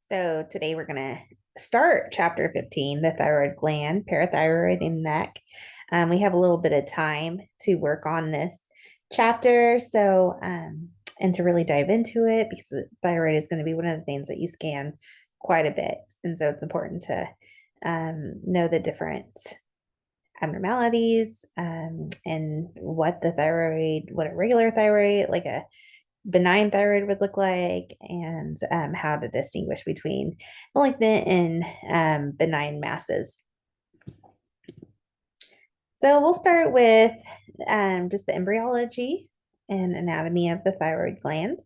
So today we're going to start chapter 15, the thyroid gland, parathyroid in neck. We have a little bit of time to work on this chapter. And to really dive into it because the thyroid is going to be one of the things that you scan quite a bit. And so it's important to know the different abnormalities and what the thyroid, what a regular thyroid, like a benign thyroid would look like, and how to distinguish between malignant and benign masses. So we'll start with just the embryology and anatomy of the thyroid gland.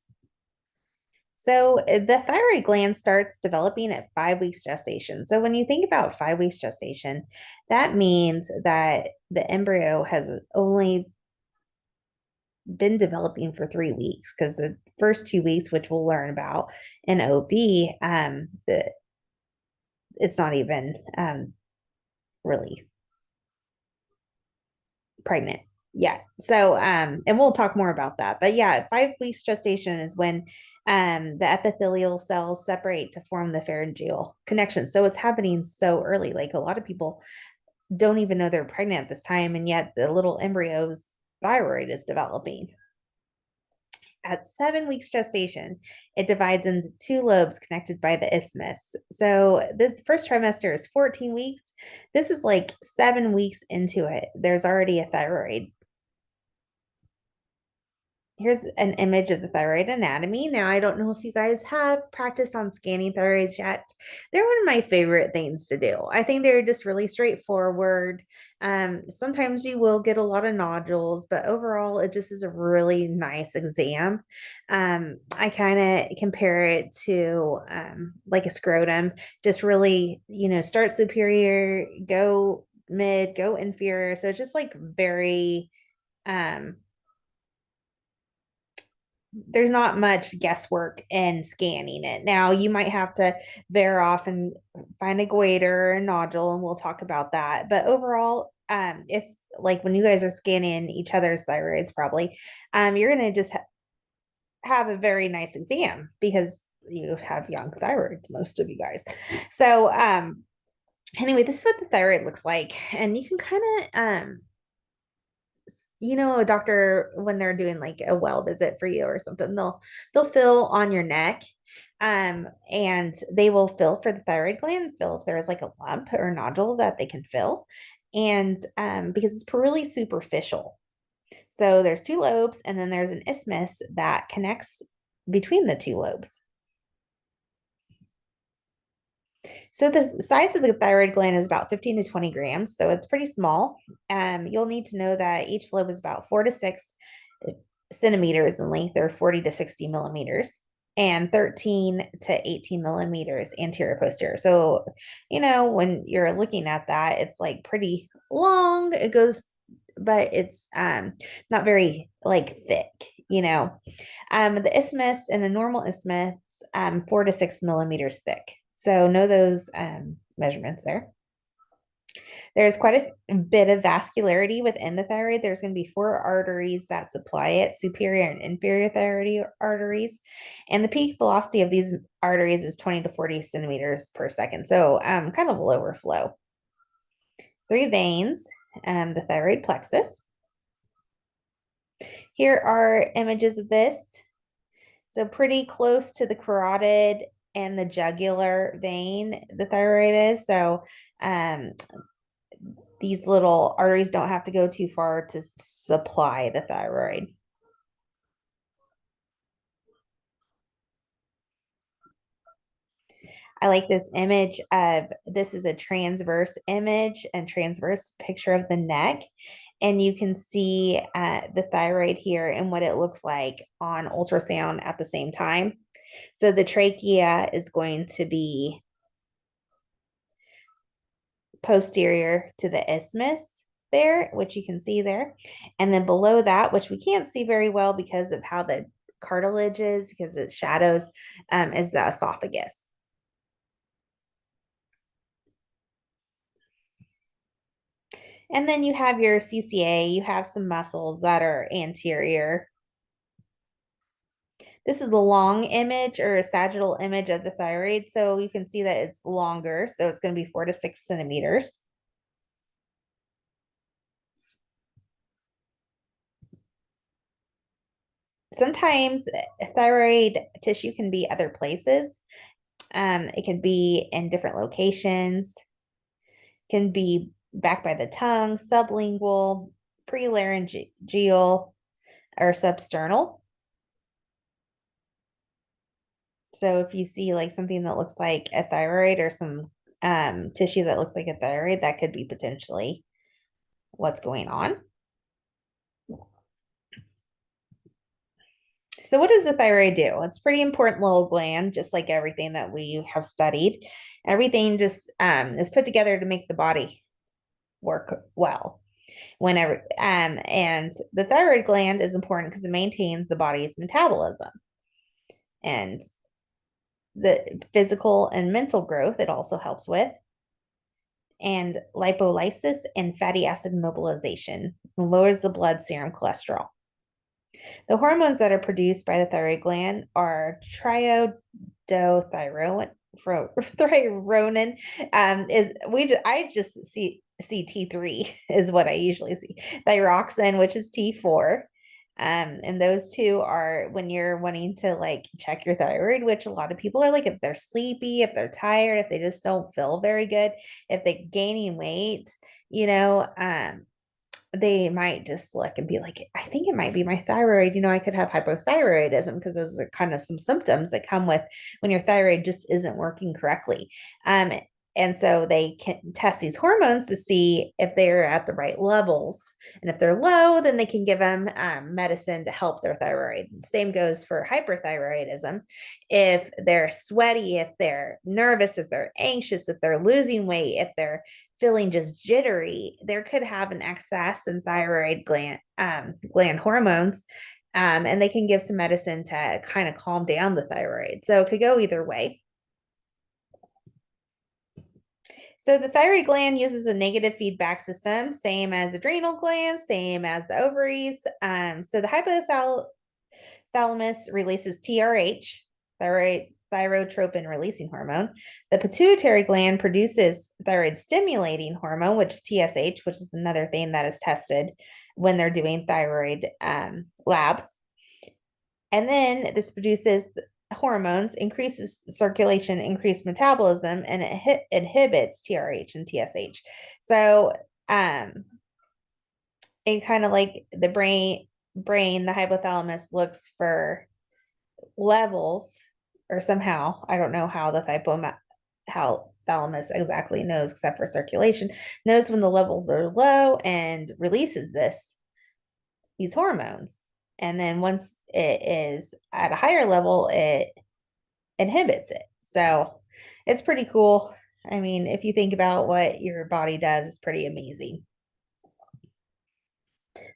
So the thyroid gland starts developing at 5 weeks gestation. So when you think about 5 weeks gestation, that means that the embryo has only been developing for 3 weeks, because the first 2 weeks, which we'll learn about in OB, it's not even really pregnant yet. So, and we'll talk more about that. But yeah, 5 weeks gestation is when the epithelial cells separate to form the pharyngeal connection. So it's happening so early. Like a lot of people don't even know they're pregnant at this time, and yet the little embryo's thyroid is developing. At 7 weeks gestation, it divides into two lobes connected by the isthmus. So this first trimester is 14 weeks. This is like 7 weeks into it. There's already a thyroid. Here's an image of the thyroid anatomy. Now, I don't know if you guys have practiced on scanning thyroids yet. They're one of my favorite things to do. I think they're just really straightforward. Sometimes you will get a lot of nodules, but overall, it just is a really nice exam. I kind of compare it to like a scrotum, just really, start superior, go mid, go inferior. So just like very, um, there's not much guesswork in scanning it. Now, you might have to veer off and find a goiter or a nodule, and we'll talk about that. But overall, if like when you guys are scanning each other's thyroids, probably, you're going to just have a very nice exam because you have young thyroids, most of you guys. So, anyway, this is what the thyroid looks like, and you can kind of a doctor, when they're doing like a well visit for you or something, they'll feel on your neck, and they will feel for the thyroid gland, feel if there's like a lump or a nodule that they can fill, and because it's really superficial. So there's two lobes, and then there's an isthmus that connects between the two lobes. So the size of the thyroid gland is about 15 to 20 grams, so it's pretty small. You'll need to know that each lobe is about 4 to 6 centimeters in length, or 40 to 60 millimeters, and 13 to 18 millimeters anterior posterior. So, when you're looking at that, it's like pretty long. It goes, but it's not very like thick, the isthmus, in a normal isthmus, 4 to 6 millimeters thick. So know those measurements there. There's quite a bit of vascularity within the thyroid. There's going to be 4 arteries that supply it, superior and inferior thyroid arteries. And the peak velocity of these arteries is 20 to 40 centimeters per second. So kind of lower flow. 3 veins, the thyroid plexus. Here are images of this. So pretty close to the carotid and the jugular vein, the thyroid is. So these little arteries don't have to go too far to supply the thyroid. I like this image of, this is a transverse image and transverse picture of the neck. And you can see the thyroid here and what it looks like on ultrasound at the same time. So the trachea is going to be posterior to the isthmus there, which you can see there. And then below that, which we can't see very well because of how the cartilage is, because it shadows, is the esophagus. And then you have your CCA, you have some muscles that are anterior. This is a long image or a sagittal image of the thyroid. So you can see that it's longer. So it's going to be 4 to 6 centimeters. Sometimes thyroid tissue can be other places. It can be in different locations, can be back by the tongue, sublingual, prelaryngeal, or substernal. So if you see like something that looks like a thyroid or some tissue that looks like a thyroid, that could be potentially what's going on. So what does the thyroid do? It's a pretty important little gland, just like everything that we have studied. Everything just is put together to make the body work well. Whenever and the thyroid gland is important because it maintains the body's metabolism and the physical and mental growth. It also helps with and lipolysis and fatty acid mobilization, lowers the blood serum cholesterol. The hormones that are produced by the thyroid gland are triiodothyronin. Thyronin is I just see T3 is what I usually see. Thyroxin, which is T4. And those two are when you're wanting to like check your thyroid, which a lot of people are like if they're sleepy, if they're tired, if they just don't feel very good, if they're gaining weight, they might just look and be like, I think it might be my thyroid. I could have hypothyroidism because those are kind of some symptoms that come with when your thyroid just isn't working correctly. Um, and so they can test these hormones to see if they're at the right levels. And if they're low, then they can give them medicine to help their thyroid. Same goes for hyperthyroidism. If they're sweaty, if they're nervous, if they're anxious, if they're losing weight, if they're feeling just jittery, there could have an excess in thyroid gland hormones. And they can give some medicine to kind of calm down the thyroid. So it could go either way. So the thyroid gland uses a negative feedback system, same as adrenal glands, same as the ovaries. So the hypothalamus releases TRH, thyrotropin releasing hormone. The pituitary gland produces thyroid stimulating hormone, which is TSH, which is another thing that is tested when they're doing thyroid labs. And then this produces hormones, increases circulation, increased metabolism, and it inhibits TRH and TSH. So it kind of like the brain, the hypothalamus looks for levels or somehow, I don't know how how thalamus exactly knows except for circulation, knows when the levels are low and releases these hormones. And then once it is at a higher level, it inhibits it. So it's pretty cool. I mean, if you think about what your body does, it's pretty amazing.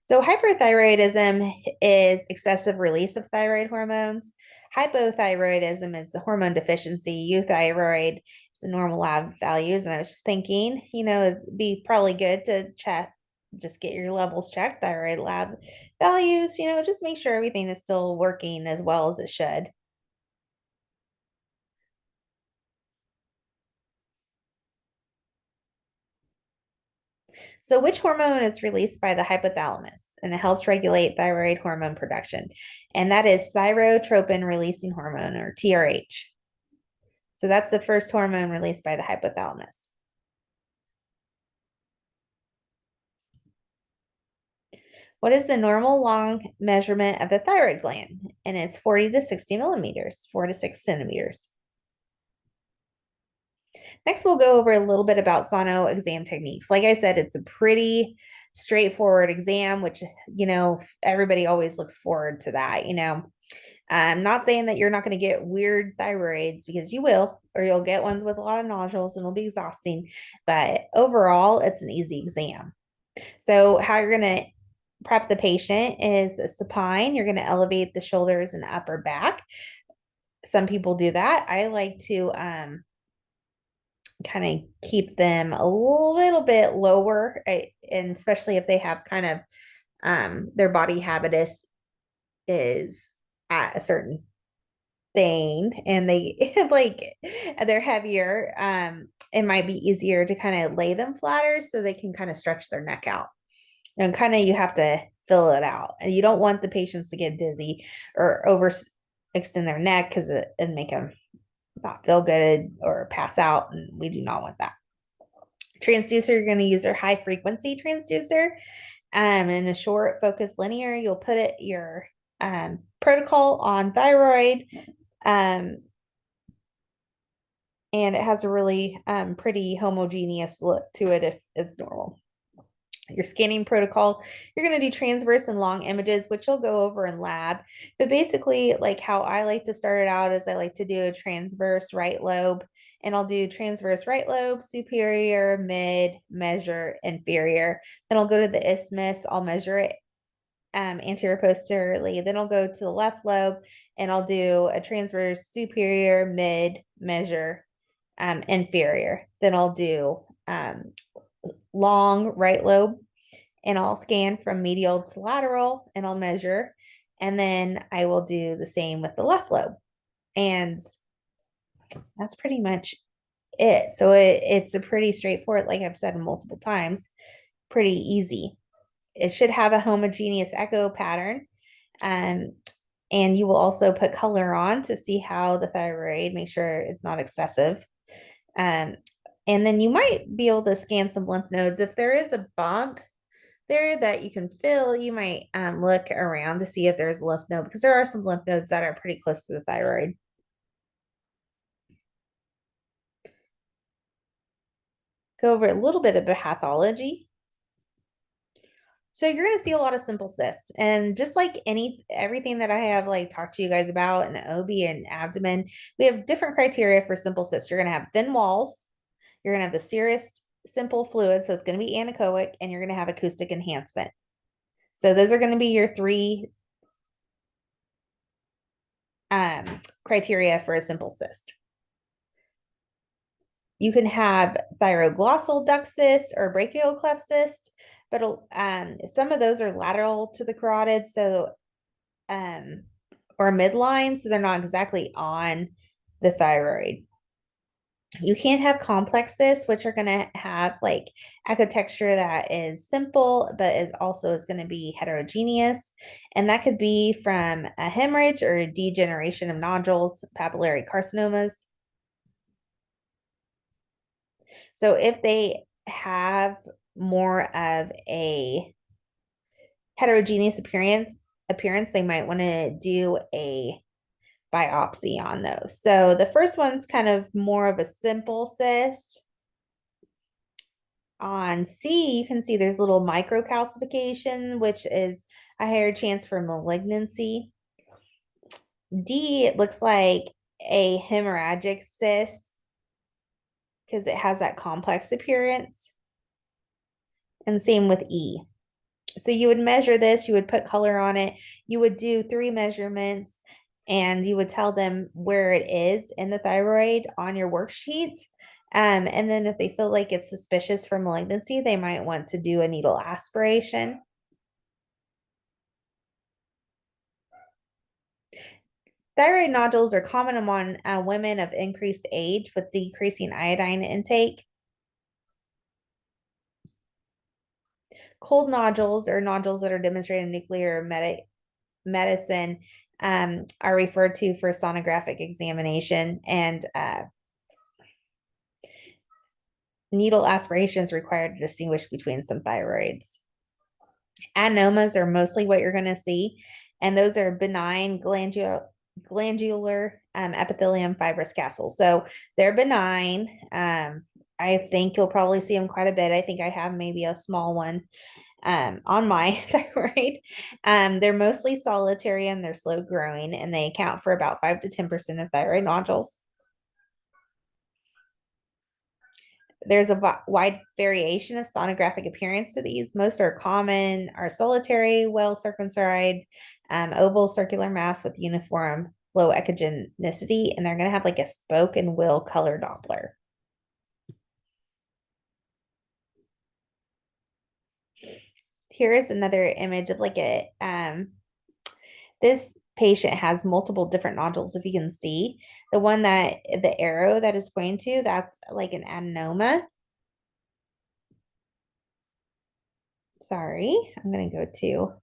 So hyperthyroidism is excessive release of thyroid hormones. Hypothyroidism is the hormone deficiency. Euthyroid is the normal lab values. And I was just thinking, it'd be probably good to check, just get your levels checked, thyroid lab values, just make sure everything is still working as well as it should. So, which hormone is released by the hypothalamus? And it helps regulate thyroid hormone production. And that is thyrotropin releasing hormone or TRH. So, that's the first hormone released by the hypothalamus. What is the normal long measurement of the thyroid gland? And it's 40 to 60 millimeters, 4 to 6 centimeters. Next, we'll go over a little bit about sono exam techniques. Like I said, it's a pretty straightforward exam, which, everybody always looks forward to that. I'm not saying that you're not going to get weird thyroids because you will, or you'll get ones with a lot of nodules and it'll be exhausting. But overall, it's an easy exam. So, how you're going to prep the patient is supine. You're going to elevate the shoulders and upper back. Some people do that. I like to kind of keep them a little bit lower, and especially if they have kind of their body habitus is at a certain thing and they like they're heavier, it might be easier to kind of lay them flatter so they can kind of stretch their neck out. And kind of you have to fill it out. And you don't want the patients to get dizzy or over extend their neck because it'd make them not feel good or pass out. And we do not want that. Transducer, you're going to use our high frequency transducer. In a short, focused linear, you'll put it your protocol on thyroid. Um, and it has a really pretty homogeneous look to it if it's normal. Your scanning protocol, you're going to do transverse and long images, which you'll go over in lab. But basically, like how I like to start it out is I like to do a transverse right lobe, and I'll do transverse right lobe, superior, mid, measure, inferior. Then I'll go to the isthmus, I'll measure it anterior posteriorly. Then I'll go to the left lobe and I'll do a transverse superior, mid, measure, inferior. Then I'll do long right lobe and I'll scan from medial to lateral and I'll measure. And then I will do the same with the left lobe. And that's pretty much it. So it's a pretty straightforward, like I've said multiple times, pretty easy. It should have a homogeneous echo pattern. Um, and you will also put color on to see how the thyroid, make sure it's not excessive. Um, and then you might be able to scan some lymph nodes. If there is a bump there that you can feel, you might look around to see if there's a lymph node because there are some lymph nodes that are pretty close to the thyroid. Go over a little bit of pathology. So you're going to see a lot of simple cysts, and just like everything that I have like talked to you guys about in OB and abdomen, we have different criteria for simple cysts. You're going to have thin walls, you're going to have the serous simple fluid, so it's going to be anechoic, and you're going to have acoustic enhancement. So those are going to be your three criteria for a simple cyst. You can have thyroglossal duct cyst or brachial cleft cyst, but some of those are lateral to the carotid, so or midline, so they're not exactly on the thyroid. You can't have complex cysts, which are going to have like echotexture that is simple, but is also is going to be heterogeneous. And that could be from a hemorrhage or degeneration of nodules, papillary carcinomas. So if they have more of a heterogeneous appearance, they might want to do a biopsy on those. So the first one's kind of more of a simple cyst. On C, you can see there's little microcalcification, which is a higher chance for malignancy. D, it looks like a hemorrhagic cyst because it has that complex appearance. And same with E. So you would measure this, you would put color on it, you would do 3 measurements, and you would tell them where it is in the thyroid on your worksheet. And then if they feel like it's suspicious for malignancy, they might want to do a needle aspiration. Thyroid nodules are common among women of increased age with decreasing iodine intake. Cold nodules or nodules that are demonstrating nuclear medicine are referred to for sonographic examination, and needle aspiration is required to distinguish between some thyroids. Adenomas are mostly what you're going to see, and those are benign glandular epithelium fibrous capsules. So they're benign. I think you'll probably see them quite a bit. I think I have maybe a small one on my thyroid. They're mostly solitary and they're slow growing, and they account for about 5 to 10% of thyroid nodules. There's a wide variation of sonographic appearance to these. Most are common, are solitary, well circumscribed, oval circular mass with uniform low echogenicity, and they're going to have like a spoke and wheel color Doppler. Here is another image of like this patient has multiple different nodules. If you can see the one that the arrow that is pointing to, that's like an adenoma. Sorry, I'm going to go to.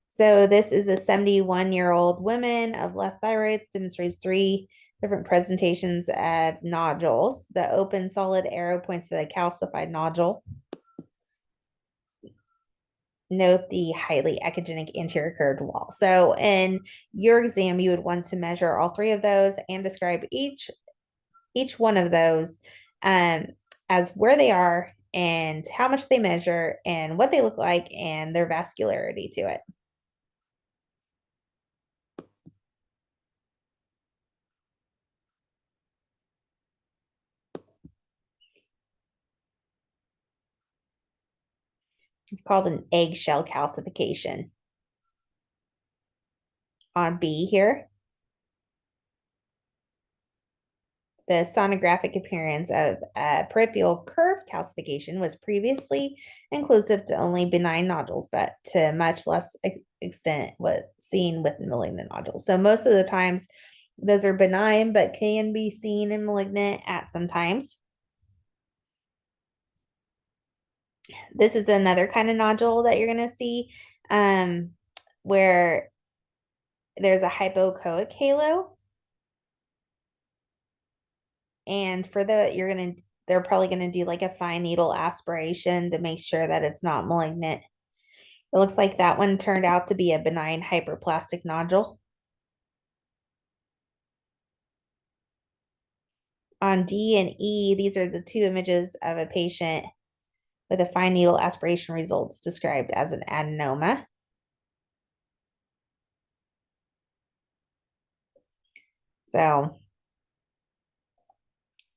So this is a 71-year-old woman of left thyroid, demonstrates three different presentations of nodules. The open solid arrow points to the calcified nodule. Note the highly echogenic anterior curved wall. So in your exam, you would want to measure all three of those and describe each one of those as where they are and how much they measure and what they look like and their vascularity to it. It's called an eggshell calcification. On B here, the sonographic appearance of peripheral curved calcification was previously inclusive to only benign nodules, but to much less extent was seen with malignant nodules. So most of the times those are benign, but can be seen in malignant at some times. This is another kind of nodule that you're going to see where there's a hypoechoic halo. And for they're probably going to do like a fine needle aspiration to make sure that it's not malignant. It looks like that one turned out to be a benign hyperplastic nodule. On D and E, these are the two images of a patient with a fine needle aspiration results described as an adenoma. So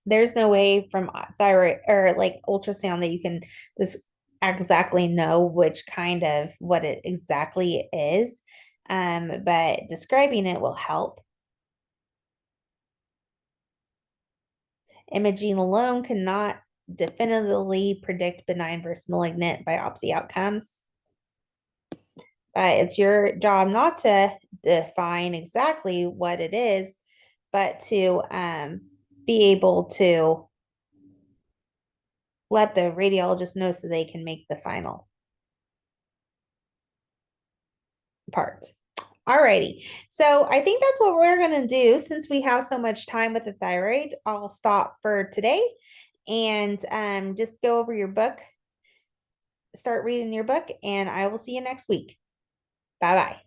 there's no way from thyroid or like ultrasound that you can just exactly know which kind of what it exactly is. But describing it will help. Imaging alone cannot definitively predict benign versus malignant biopsy outcomes. But it's your job not to define exactly what it is, but to be able to let the radiologist know so they can make the final part. Alrighty, so I think that's what we're gonna do since we have so much time with the thyroid. I'll stop for today and just go over your book, start reading your book, and I will see you next week. Bye bye.